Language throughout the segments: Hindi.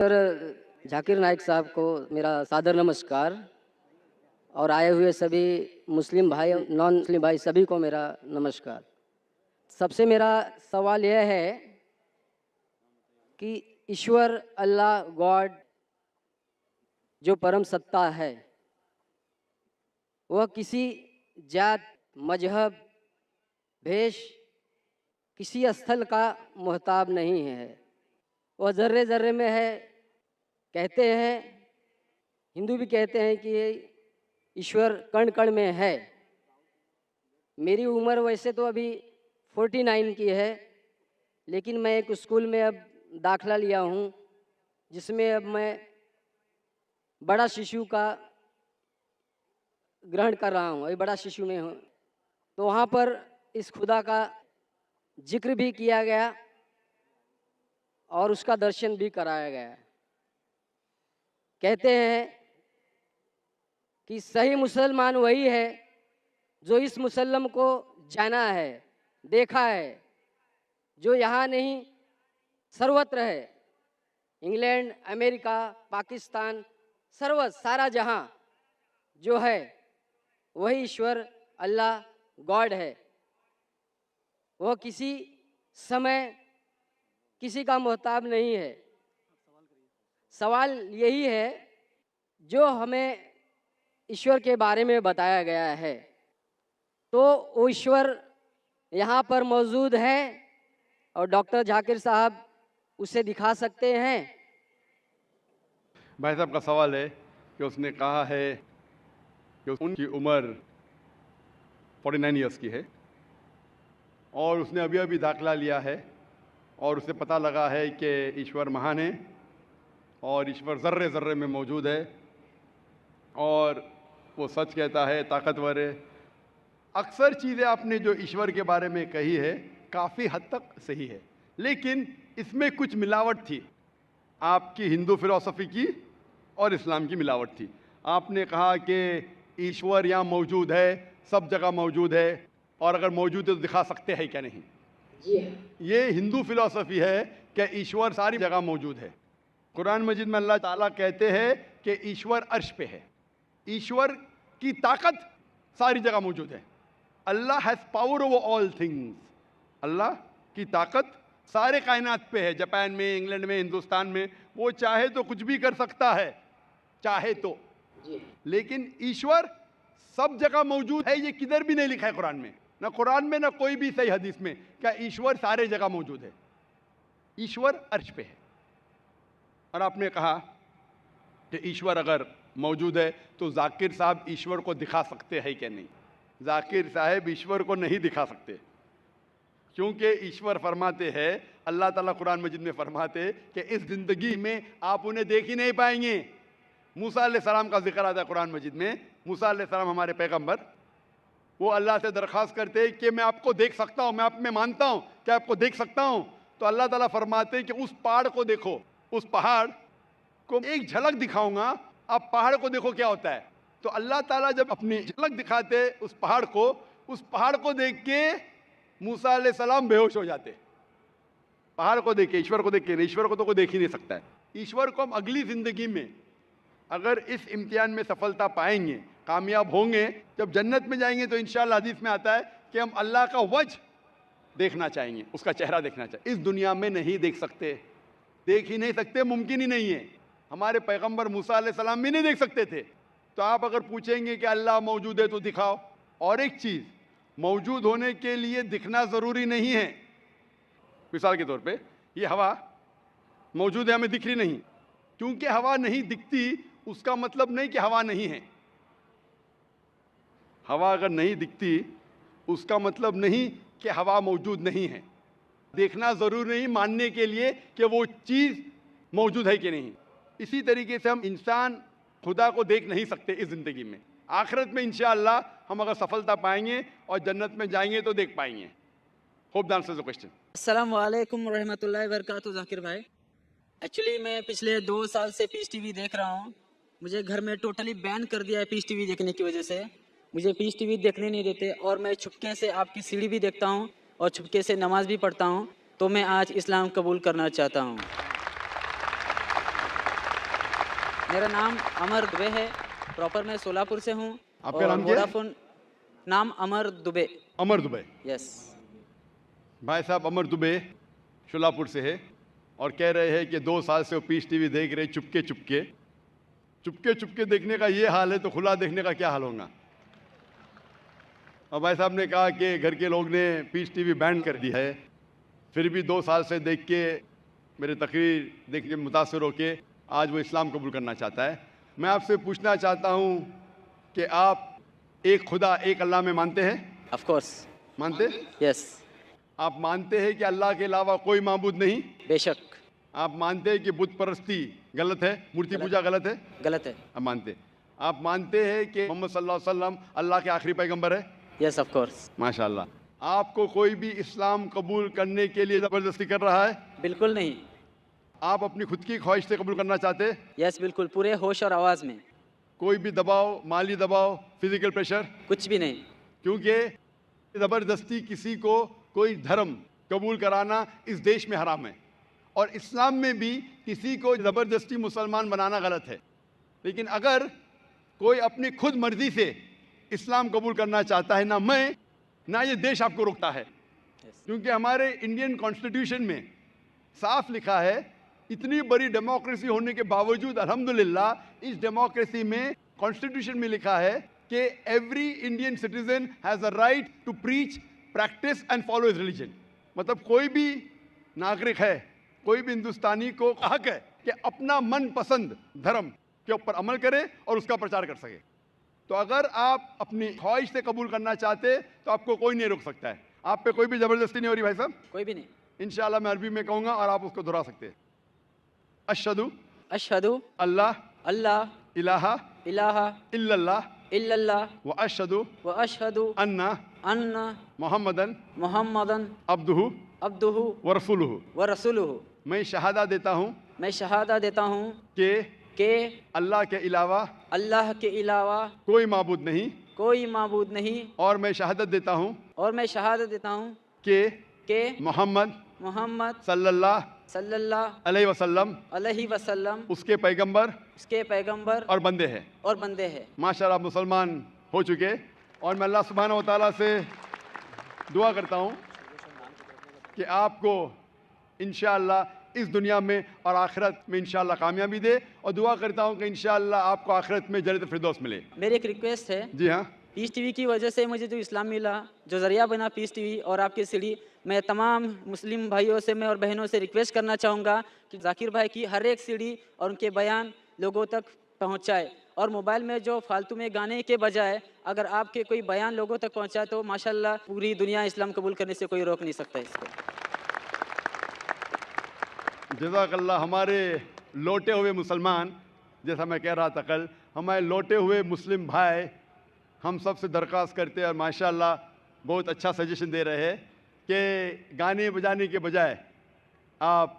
सर जाकिर नाइक साहब को मेरा सादर नमस्कार और आए हुए सभी मुस्लिम भाई नॉन मुस्लिम भाई सभी को मेरा नमस्कार। सबसे मेरा सवाल यह है कि ईश्वर अल्लाह गॉड जो परम सत्ता है वह किसी जात मजहब भेष किसी स्थल का मोहताब नहीं है। वह ज़र्रे ज़र्रे में है। कहते हैं हिंदू भी कहते हैं कि ईश्वर कण कण में है। मेरी उम्र वैसे तो अभी 49 की है, लेकिन मैं एक स्कूल में अब दाखला लिया हूँ जिसमें अब मैं बड़ा शिशु का ग्रहण कर रहा हूँ। अभी बड़ा शिशु में हूँ, तो वहाँ पर इस खुदा का जिक्र भी किया गया और उसका दर्शन भी कराया गया। कहते हैं कि सही मुसलमान वही है जो इस मुसल्लम को जाना है, देखा है, जो यहाँ नहीं सर्वत्र है। इंग्लैंड, अमेरिका, पाकिस्तान, सारा जहाँ जो है वही ईश्वर अल्लाह गॉड है। वह किसी समय किसी का मोहताब नहीं है। सवाल यही है जो हमें ईश्वर के बारे में बताया गया है, तो वो ईश्वर यहाँ पर मौजूद है और डॉक्टर जाकिर साहब उसे दिखा सकते हैं। भाई साहब का सवाल है कि उसने कहा है कि उनकी उम्र 49 ईयर्स की है और उसने अभी अभी दाखिला लिया है और उसे पता लगा है कि ईश्वर महान है और ईश्वर ज़र्रे ज़र्रे में मौजूद है और वो सच कहता है, ताकतवर है। अक्सर चीज़ें आपने जो ईश्वर के बारे में कही है काफ़ी हद तक सही है, लेकिन इसमें कुछ मिलावट थी। आपकी हिंदू फिलॉसफी की और इस्लाम की मिलावट थी। आपने कहा कि ईश्वर यहाँ मौजूद है, सब जगह मौजूद है और अगर मौजूद है तो दिखा सकते हैं क्या नहीं। ये हिंदू फिलॉसफी है कि ईश्वर सारी जगह मौजूद है। कुरान मजीद में अल्लाह ताला कहते हैं कि ईश्वर अर्श पे है। ईश्वर की ताकत सारी जगह मौजूद है। Allah has power over all things. Allah की ताकत सारे कायनात पे है। जापान में, इंग्लैंड में, हिंदुस्तान में, वो चाहे तो कुछ भी कर सकता है, चाहे तो। लेकिन ईश्वर सब जगह मौजूद है, ये किधर भी नहीं लिखा है कुरान में, ना कुरान में ना कोई भी सही हदीस में क्या ईश्वर सारे जगह मौजूद है। ईश्वर अर्श पे है। और आपने कहा कि ईश्वर अगर मौजूद है तो जाकिर साहब ईश्वर को दिखा सकते हैं क्या नहीं। जाकिर साहब ईश्वर को नहीं दिखा सकते, क्योंकि ईश्वर फरमाते हैं, अल्लाह ताला कुरान मजीद में फरमाते हैं कि इस ज़िंदगी में आप उन्हें देख ही नहीं पाएंगे। मूसा अलैहिस्सलाम का जिक्र आता है कुरान मजीद में। मूसा अलैहिस्सलाम हमारे पैगंबर, वो अल्लाह से दरख्वास्त करते हैं कि मैं आपको देख सकता हूँ, मैं आप में मानता हूँ कि आपको देख सकता हूँ। तो अल्लाह ताला फरमाते हैं कि उस पहाड़ को देखो, उस पहाड़ को एक झलक दिखाऊंगा, आप पहाड़ को देखो क्या होता है। तो अल्लाह ताला जब अपनी झलक दिखाते उस पहाड़ को देख के मूसा अलैहिस्सलाम बेहोश हो जाते। पहाड़ को देख के, ईश्वर को देख के। ईश्वर को तो कोई देख ही नहीं सकता है। ईश्वर को हम अगली ज़िंदगी में अगर इस इम्तिहान में सफलता पाएंगे, कामयाब होंगे, जब जन्नत में जाएंगे तो इंशाअल्लाह हदीस में आता है कि हम अल्लाह का वजह देखना चाहेंगे, उसका चेहरा देखना चाहिए। इस दुनिया में नहीं देख सकते, देख ही नहीं सकते, मुमकिन ही नहीं है। हमारे पैगंबर मूसा अलैहिस्सलाम भी नहीं देख सकते थे। तो आप अगर पूछेंगे कि अल्लाह मौजूद है तो दिखाओ। और एक चीज़, मौजूद होने के लिए दिखना ज़रूरी नहीं है। मिसाल के तौर पे ये हवा मौजूद है, हमें दिख रही नहीं। क्योंकि हवा नहीं दिखती उसका मतलब नहीं कि हवा नहीं है। हवा अगर नहीं दिखती उसका मतलब नहीं कि हवा मौजूद नहीं है। देखना ज़रूरी नहीं मानने के लिए कि वो चीज़ मौजूद है कि नहीं। इसी तरीके से हम इंसान खुदा को देख नहीं सकते इस ज़िंदगी में। आखिरत में इंशाअल्लाह हम अगर सफलता पाएंगे और जन्नत में जाएंगे तो देख पाएंगे। Hope that answers the question. अस्सलाम वालेकुम रहमतुल्लाहि व बरकातुहू। जाकिर भाई, एक्चुअली मैं पिछले 2 साल से पीस टीवी देख रहा हूँ। मुझे घर में टोटली बैन कर दिया है पीस टीवी देखने की वजह से। मुझे पीस टीवी देखने नहीं देते और मैं छुपके से आपकी सीढ़ी भी देखता हूँ और छुपके से नमाज भी पढ़ता हूँ। तो मैं आज इस्लाम कबूल करना चाहता हूँ। मेरा नाम अमर दुबे है। प्रॉपर मैं सोलापुर से हूँ। आपका नाम क्या है? वोडाफोन नाम अमर दुबे। अमर दुबे। यस। भाई साहब अमर दुबे शोलापुर से है और कह रहे हैं कि 2 साल से वो पीस टीवी देख रहे चुपके चुपके। चुपके चुपके देखने का ये हाल है तो खुला देखने का क्या हाल होगा। और भाई साहब ने कहा कि घर के लोग ने पीस टीवी बैन कर दी है, फिर भी 2 साल से देख के मेरे तकरीर देख के मुतासर होके आज वो इस्लाम कबूल करना चाहता है। मैं आपसे पूछना चाहता हूँ कि आप एक खुदा एक अल्लाह में मानते हैं? Of course. मानते? यस। आप मानते हैं कि अल्लाह के अलावा कोई माबूद नहीं? बेशक। आप मानते हैं कि बुत परस्ती गलत है, मूर्ति पूजा गलत है? गलत है। आप मानते? आप मानते हैं कि मोहम्मद सल्लल्लाहु अलैहि वसल्लम अल्लाह के आखिरी पैगंबर है? Yes of course. माशाल्लाह। आपको कोई भी इस्लाम कबूल करने के लिए ज़बरदस्ती कर रहा है? बिल्कुल नहीं। आप अपनी खुद की ख्वाहिश से कबूल करना चाहते हैं? यस बिल्कुल, पूरे होश और आवाज़ में। कोई भी दबाव, माली दबाव, फिजिकल प्रेशर? कुछ भी नहीं। क्योंकि ज़बरदस्ती किसी को कोई धर्म कबूल कराना इस देश में हराम है और इस्लाम में भी किसी को ज़बरदस्ती मुसलमान बनाना गलत है। लेकिन अगर कोई अपनी खुद मर्जी से इस्लाम कबूल करना चाहता है, ना मैं ना ये देश आपको रोकता है, क्योंकि हमारे इंडियन कॉन्स्टिट्यूशन में साफ लिखा है, इतनी बड़ी डेमोक्रेसी होने के बावजूद अल्हम्दुलिल्लाह इस डेमोक्रेसी में कॉन्स्टिट्यूशन में लिखा है कि every Indian citizen has a right to preach, practice and follow his religion. मतलब कोई भी नागरिक है, कोई भी हिंदुस्तानी को हक है कि अपना मनपसंद धर्म के ऊपर अमल करे और उसका प्रचार कर सके। तो अगर आप अपनी ख्वाहिश से कबूल करना चाहते तो आपको कोई नहीं रोक सकता है। आप पे कोई भी ज़बरदस्ती नहीं हो रही भाई साहब। कोई भी नहीं। इंशाल्लाह मैं अरबी में कहूँगा और आप उसको दोहरा सकते हैं। अशहदु अशहदु अल्लाह अल्लाह इलाहा इलाहा इल्लल्लाह इल्लल्लाह व अशहदु व अशहदु अन्ना अन्ना मोहम्मदन मुहम्मदन अब्दुहु अब्दुहु व रसूलुहु। व रसूलुहु। मैं शहादा देता हूँ मैं शहादा देता हूँ कि अल्लाह के अलावा कोई माबूद नहीं कोई माबूद नहीं। और मैं शहादत देता हूँ कि मोहम्मद मोहम्मद सल्लल्लाहु अलैहि वसल्लम उसके पैगंबर और बंदे हैं। माशाल्लाह आप मुसलमान हो चुके और मैं अल्लाह सुब्हानहू व तआला से दुआ करता हूँ कि आपको इंशाअल्लाह इस दुनिया में और आखिरत में इंशाअल्लाह कामयाबी दे और दुआ करता हूँ कि इंशाअल्लाह आपको आखिरत में जन्नत फिरदौस मिले। मेरी एक रिक्वेस्ट है। जी हाँ। पीस टीवी की वजह से मुझे जो इस्लाम मिला, जो ज़रिया बना पीस टीवी और आपकी सीढ़ी, मैं तमाम मुस्लिम भाइयों से मैं और बहनों से रिक्वेस्ट करना चाहूँगा कि जाकिर भाई की हर एक सीढ़ी और उनके बयान लोगों तक पहुँचाए और मोबाइल में जो फालतू में गाने के बजाय अगर आपके कोई बयान लोगों तक पहुँचाए तो माशाल्लाह पूरी दुनिया इस्लाम कबूल करने से कोई रोक नहीं सकता इसको। जज़ाकल्लाह। हमारे लौटे हुए मुसलमान, जैसा मैं कह रहा था कल, हमारे लौटे हुए मुस्लिम भाई हम सब से दरख्वास्त करते हैं और माशाल्लाह बहुत अच्छा सजेशन दे रहे हैं कि गाने बजाने के बजाय आप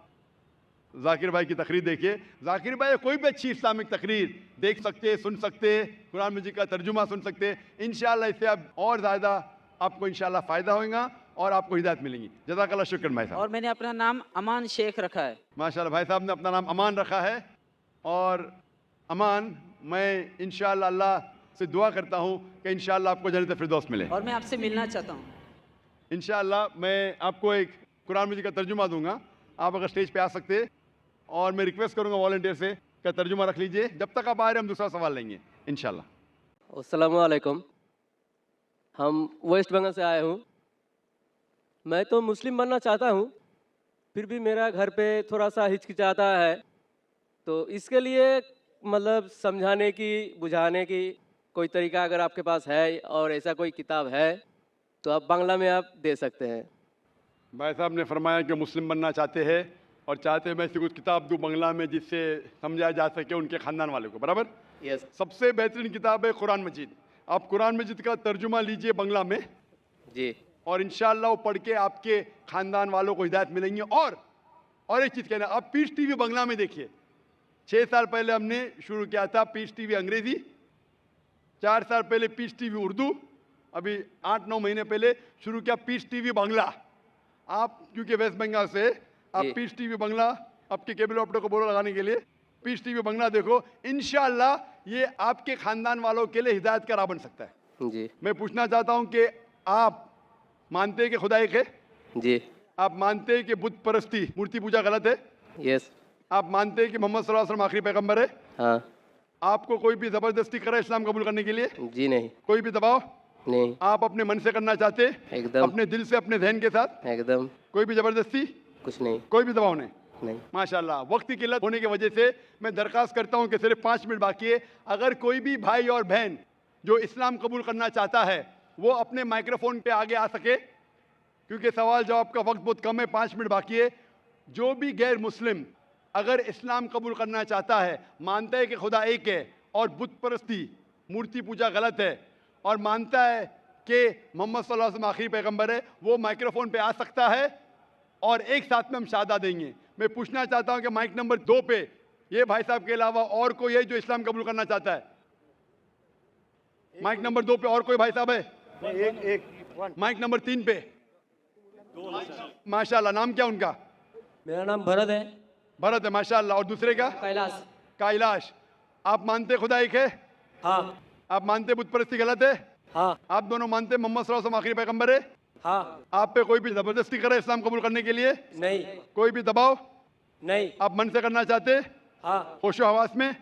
जाकिर भाई की तकरीर देखिए। जाकिर भाई कोई भी अच्छी इस्लामिक तकरीर देख सकते, सुन सकते, कुरान मजीद का तर्जुमा सुन सकते। इंशाअल्लाह इससे अब और ज़्यादा आपको इंशाअल्लाह फ़ायदा होगा और आपको हिदायत मिलेंगी। जज़ाकल्लाह, शुक्र भाई साहब। और मैंने अपना नाम अमान शेख रखा है। माशाल्लाह भाई साहब ने अपना नाम अमान रखा है और अमान, मैं इंशाअल्लाह अल्लाह से दुआ करता हूँ कि इंशाअल्लाह आपको जन्नत फिरदौस मिले। और मैं आपसे मिलना चाहता हूँ। इंशाअल्लाह मैं आपको एक कुरान मजीद का तर्जुमा दूंगा, आप अगर स्टेज पे आ सकते, और मैं रिक्वेस्ट करूंगा वॉलंटियर से कि तर्जुमा रख लीजिए। जब तक आप आ रहे हैं हम दूसरा सवाल लेंगे इंशाअल्लाह। अस्सलामु अलैकुम। हम वेस्ट बंगाल से आए हूँ। मैं तो मुस्लिम बनना चाहता हूँ, फिर भी मेरा घर पे थोड़ा सा हिचकिचाता है, तो इसके लिए मतलब समझाने की, बुझाने की कोई तरीका अगर आपके पास है और ऐसा कोई किताब है तो आप बांग्ला में आप दे सकते हैं। भाई साहब ने फरमाया कि मुस्लिम बनना चाहते हैं और चाहते हैं मैं ऐसी कुछ किताब दूँ बांग्ला में जिससे समझाया जा सके उनके ख़ानदान वाले को। बराबर? यस। सबसे बेहतरीन किताब है कुरान मजीद। आप कुरान मजीद का तर्जुमा लीजिए बांग्ला में जी, और इंशाअल्लाह वो पढ़ के आपके ख़ानदान वालों को हिदायत मिलेंगी। और एक चीज़ कहना, आप पीस टीवी बांग्ला में देखिए। 6 साल पहले हमने शुरू किया था पीस टीवी अंग्रेज़ी, 4 साल पहले पीस टीवी उर्दू, अभी 8-9 महीने पहले शुरू किया पीस टीवी बांग्ला। आप क्योंकि वेस्ट बंगाल से, आप जी। पीस टीवी बांग्ला आपके केबल ऑपरेटर को बोलो लगाने के लिए, पीस टीवी बंगला देखो, इंशाअल्लाह ये आपके खानदान वालों के लिए हिदायत का राह बन सकता है। जी मैं पूछना चाहता हूं कि आप मानते हैं कि खुदा एक है? जी आप मानते हैं कि बुत परस्ती, मूर्ति पूजा गलत है? यस आप मानते हैं कि मोहम्मद सल्लल्लाहु अलैहि वसल्लम आखिरी पैगंबर है? हाँ आपको कोई भी जबरदस्ती करे इस्लाम कबूल करने के लिए? जी नहीं कोई भी दबाव? नहीं आप अपने मन से करना चाहते हैं? एकदम अपने दिल से, अपने जहन के साथ? एकदम कोई भी जबरदस्ती, कुछ नहीं कोई भी दबाव नहीं? नहीं माशाल्लाह। वक्त की किल्लत होने की वजह से मैं दरख्वास्त करता हूं कि सिर्फ 5 मिनट बाकी है। अगर कोई भी भाई और बहन जो इस्लाम कबूल करना चाहता है वो अपने माइक्रोफोन पे आगे आ सके, क्योंकि सवाल जवाब का वक्त बहुत कम है, 5 मिनट बाकी है। जो भी गैर मुस्लिम अगर इस्लाम कबूल करना चाहता है, मानता है कि खुदा एक है और बुत परस्ती, मूर्ति पूजा गलत है, और मानता है कि मोहम्मद सल्लल्लाहु अलैहि वसल्लम आखिरी पैगंबर है, वो माइक्रोफोन पे आ सकता है और एक साथ में हम शहादा देंगे। मैं पूछना चाहता हूं कि माइक नंबर 2 पे ये भाई साहब के अलावा और कोई है जो इस्लाम कबूल करना चाहता है? माइक नंबर 2 पे और कोई भाई साहब है? एक माइक नंबर 3 पे। माशाल्लाह। नाम क्या उनका? मेरा नाम भरत है। भरत है, माशाल्लाह। और दूसरे का? कैलाश। कैलाश। आप मानते खुदा एक है? हाँ आप मानते बुत परस्ती गलत है? हाँ आप दोनों मानते मोहम्मद सल्लल्लाहु अलैहि वसल्लम आखिरी पैगंबर है? हाँ। आप पे कोई भी जबरदस्ती करे इस्लाम कबूल करने के लिए? नहीं कोई भी दबाव? नहीं। आप मन से करना चाहते? हाँ होशो हवास में?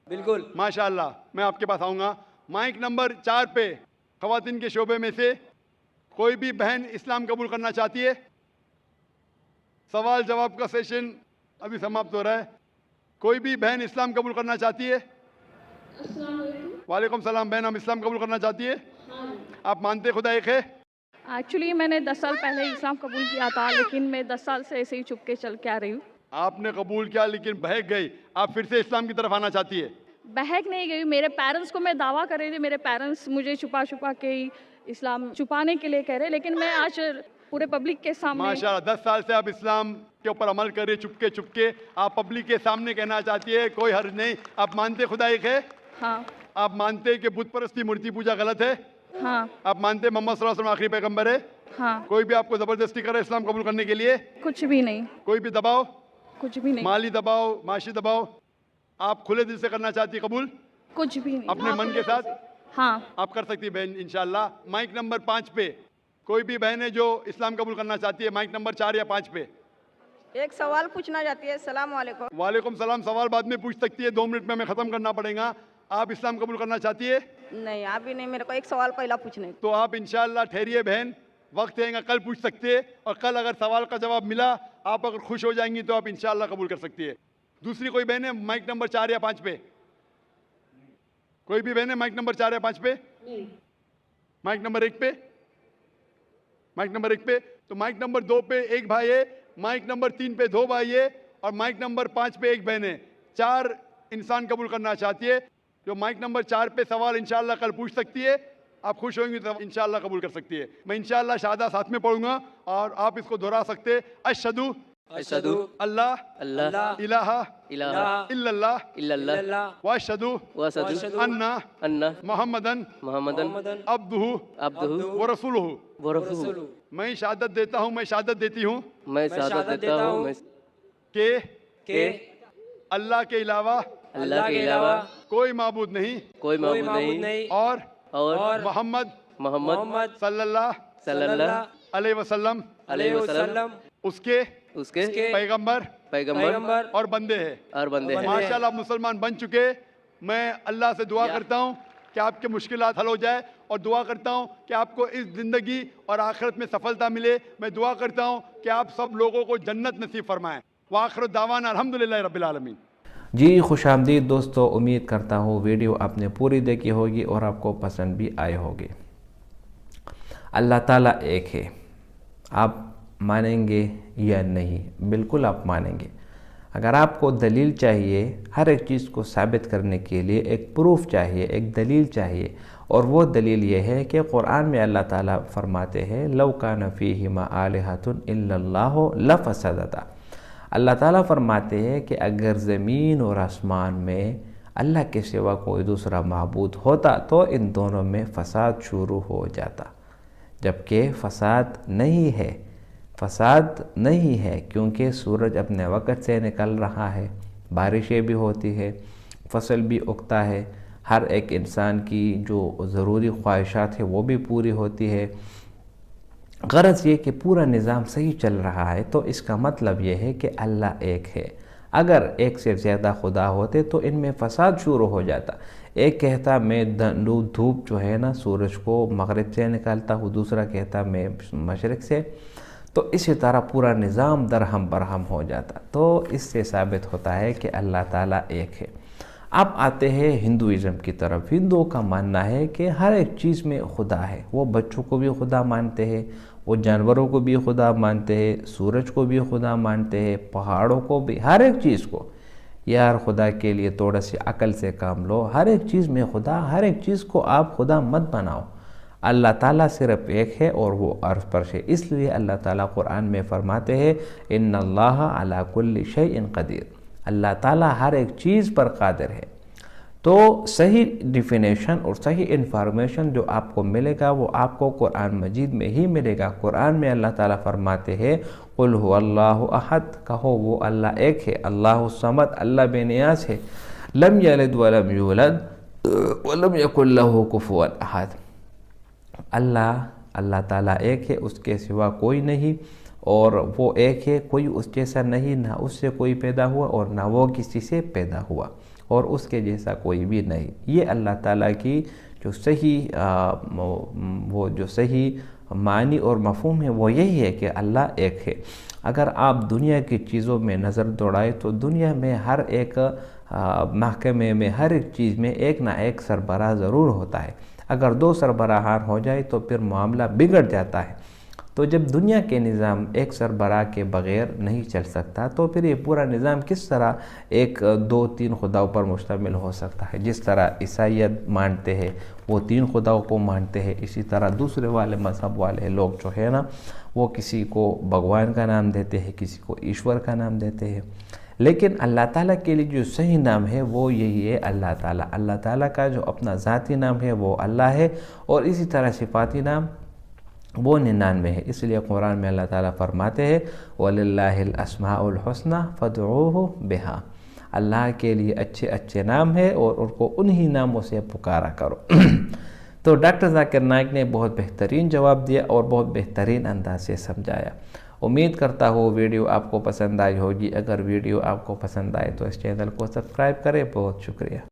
बिल्कुल। माशाल्लाह। मैं आपके पास आऊंगा। माइक नंबर 4 पे खवातीन के शोबे में से कोई भी बहन इस्लाम कबूल करना चाहती है? सवाल जवाब का सेशन अभी समाप्त हो रहा है। कोई भी बहन इस्लाम कबूल करना चाहती है? वालेकुम सलाम। बहन, हम इस्लाम कबूल करना चाहती है? आप मानते खुदा एक है? एक्चुअली मैंने 10 साल पहले इस्लाम कबूल किया था, लेकिन मैं 10 साल से ऐसे ही चुपके चल के आ रही हूँ। आपने कबूल किया लेकिन बहक गई, आप फिर से इस्लाम की तरफ आना चाहती है? बहक नहीं गई। मेरे पेरेंट्स को मैं दावा कर रही थी, मेरे पेरेंट्स मुझे छुपा छुपा के ही इस्लाम छुपाने के लिए कह रहे, लेकिन मैं आज पूरे पब्लिक के सामने। माशाल्लाह। 10 साल से आप इस्लाम के ऊपर अमल कर रहे, चुपके चुपके आप पब्लिक के सामने कहना चाहती है, कोई हर्ज नहीं। आप मानते खुदा एक है? हाँ आप मानते हैं कि बुत परस्ती, मूर्ति पूजा गलत है? हाँ आप मानते हैं मोहम्मद सल्लल्लाहु अलैहि वसल्लम आखिरी पैगंबर है? हाँ। कोई भी आपको जबरदस्ती करे इस्लाम कबूल करने के लिए? कुछ भी नहीं, कोई भी दबाव? कुछ भी नहीं, माली दबाव, माशी दबाव? आप खुले दिल से करना चाहती है कबूल कुछ भी नहीं। अपने मन के साथ? हाँ आप कर सकती है बहन इंशाल्लाह। माइक नंबर 5 पे कोई भी बहन है जो इस्लाम कबूल करना चाहती है? माइक नंबर 4 या 5 पे। एक सवाल पूछना चाहती है। सलाम वालेकुम। वालेकुम सलाम। सवाल बाद में पूछ सकती है, 2 मिनट में हमें ख़त्म करना पड़ेगा। आप इस्लाम कबूल करना चाहती है? नहीं अभी नहीं, मेरे को एक सवाल पहला पूछने। तो आप इंशाल्लाह ठहरिए बहन, वक्त रहेगा, कल पूछ सकते हैं। और कल अगर सवाल का जवाब मिला, आप अगर खुश हो जाएंगी तो आप इंशाल्लाह कबूल कर सकती है। दूसरी कोई बहन है माइक नंबर 4 या 5 पे? कोई भी बहन है माइक नंबर 4 या 5 पे? माइक नंबर 1 पे? माइक नंबर 1 पे? तो माइक नंबर 2 पे एक भाई है, माइक नंबर 3 पे 2 भाई है, और माइक नंबर 5 पे एक बहन है। 4 इंसान कबूल करना चाहती है। जो माइक नंबर 4 पे सवाल इंशाल्लाह कल पूछ सकती है, आप खुश होंगे तो इंशाल्लाह कबूल कर सकती है। मैं इंशाल्लाह शहादा साथ में पढ़ूंगा और आप इसको दोहरा सकते हैं। अशहदु अशहदु अल्लाह अल्लाह इलाहा इलाहा इल्लल्लाह इल्लल्लाह वअशहदु वअशहदु अन्ना अन्ना मुहम्मदन मोहम्मदन अब्दुहु अब्दुहु व रसूलुहु। व रसूलुहु। मैं शहादत देता हूँ, मैं शहादत देती हूँ मैं शहादत देता हूँ मैं कि अल्लाह के अलावा अल्लाह के अलावा कोई माबूद नहीं कोई माबूद नहीं और मोहम्मद मोहम्मद सल्लल्लाहु अलैहि वसल्लम उसके पैगंबर और बंदे हैं। माशाल्लाह आप मुसलमान बन चुके। मैं अल्लाह से दुआ करता हूँ कि आपके मुश्किलात हल हो जाए, और दुआ करता हूँ कि आपको इस ज़िंदगी और आखिरत में सफलता मिले। मैं दुआ करता हूँ कि आप सब लोगों को जन्नत नसीब फरमाएं। व आखिर दावाना अल्हम्दुलिल्लाह रब्बिल आलमीन। जी खुशामदीद दोस्तों, उम्मीद करता हूँ वीडियो आपने पूरी देखी होगी और आपको पसंद भी आई होगी। अल्लाह ताला एक है, आप मानेंगे या नहीं? बिल्कुल आप मानेंगे। अगर आपको दलील चाहिए, हर एक चीज़ को साबित करने के लिए एक प्रूफ चाहिए, एक दलील चाहिए, और वो दलील ये है कि कुरान में अल्लाह ताला फरमाते हैं लौ कान फ़ीहिमा आलिहतुन इल्लल्लाहु लफ़सदता। अल्लाह ताला फरमाते हैं कि अगर ज़मीन और आसमान में अल्लाह के सिवा कोई दूसरा माबूद होता तो इन दोनों में फ़साद शुरू हो जाता। जबकि फ़साद नहीं है, क्योंकि सूरज अपने वक़्त से निकल रहा है, बारिशें भी होती है, फसल भी उगता है, हर एक इंसान की जो ज़रूरी ख्वाहिशात है वो भी पूरी होती है। गरज ये कि पूरा निज़ाम सही चल रहा है, तो इसका मतलब ये है कि अल्लाह एक है। अगर एक से ज़्यादा खुदा होते तो इनमें फ़साद शुरू हो जाता। एक कहता मैं धूप जो है ना सूरज को मगरिब से निकालता हूँ, दूसरा कहता मैं मशरिक़ से, तो इसी तरह पूरा निज़ाम दरहम बरहम हो जाता। तो इससे साबित होता है कि अल्लाह ताला एक है। अब आते हैं हिंदुइज़्म की तरफ। हिंदुओं का मानना है कि हर एक चीज़ में खुदा है। वो बच्चों को भी खुदा मानते हैं, वो जानवरों को भी खुदा मानते हैं, सूरज को भी खुदा मानते हैं, पहाड़ों को भी, हर एक चीज़ को। यार खुदा के लिए थोड़ा सी अकल से काम लो, हर एक चीज़ में खुदा, हर एक चीज़ को आप खुदा मत बनाओ। अल्लाह ताला सिर्फ एक है और वो अर्श पर है। इसलिए अल्लाह ताला कुरान में फरमाते हैं इन्नल्लाह अला कुल्ली शैइन क़दीर, अल्लाह ताला हर एक चीज़ पर कादिर है। तो सही डिफिनेशन और सही इन्फॉर्मेशन जो आपको मिलेगा वो आपको कुरान मजीद में ही मिलेगा। कुरान में अल्लाह ताला फरमाते हैं कुल हुवल्लाहु अहद, कहो वो अल्लाह एक है, अल्लाहु समद, अल्लाह बेनियाज़ है, लम यलिद वलम यूलद वलम यकुल लहू कुफुवन अहद। अल्लाह ताला एक है, उसके सिवा कोई नहीं, और वो एक है, कोई उस जैसा नहीं, ना उससे कोई पैदा हुआ और ना वो किसी से पैदा हुआ, और उसके जैसा कोई भी नहीं। ये अल्लाह ताला की जो सही वो जो सही मानी और मफ़हूम है वो यही है कि अल्लाह एक है। अगर आप दुनिया की चीज़ों में नज़र दौड़ाएं तो दुनिया में हर एक महकमे में, हर एक चीज़ में एक ना एक सरबराह ज़रूर होता है। अगर दो सरबराहान हो जाए तो फिर मामला बिगड़ जाता है। तो जब दुनिया के निज़ाम एक सरबराह के बग़ैर नहीं चल सकता तो फिर ये पूरा निज़ाम किस तरह एक दो तीन खुदाओं पर मुश्तमिल हो सकता है। जिस तरह ईसाईयत मानते हैं वो तीन खुदाओं को मानते हैं, इसी तरह दूसरे वाले मज़हब वाले लोग जो है ना वो किसी को भगवान का नाम देते हैं, किसी को ईश्वर का नाम देते हैं। लेकिन अल्लाह ताला के लिए जो सही नाम है वो यही है अल्लाह ताला। अल्लाह ताला का जो अपना ज़ाती नाम है वो अल्लाह है, और इसी तरह सिफ़ाती नाम वो 99 है। इसलिए कुरान में अल्लाह ताला फरमाते हैं वलिल्लाहिल अस्माउल हुस्ना फदऊहु बिहा, अल्लाह के लिए अच्छे अच्छे नाम है और उनको उन्हीं नामों से पुकारा करो। तो डॉक्टर जाकिर नाइक ने बहुत बेहतरीन जवाब दिया और बहुत बेहतरीन अंदाज से समझाया। उम्मीद करता हूँ वीडियो आपको पसंद आई होगी। अगर वीडियो आपको पसंद आए तो इस चैनल को सब्सक्राइब करें। बहुत शुक्रिया।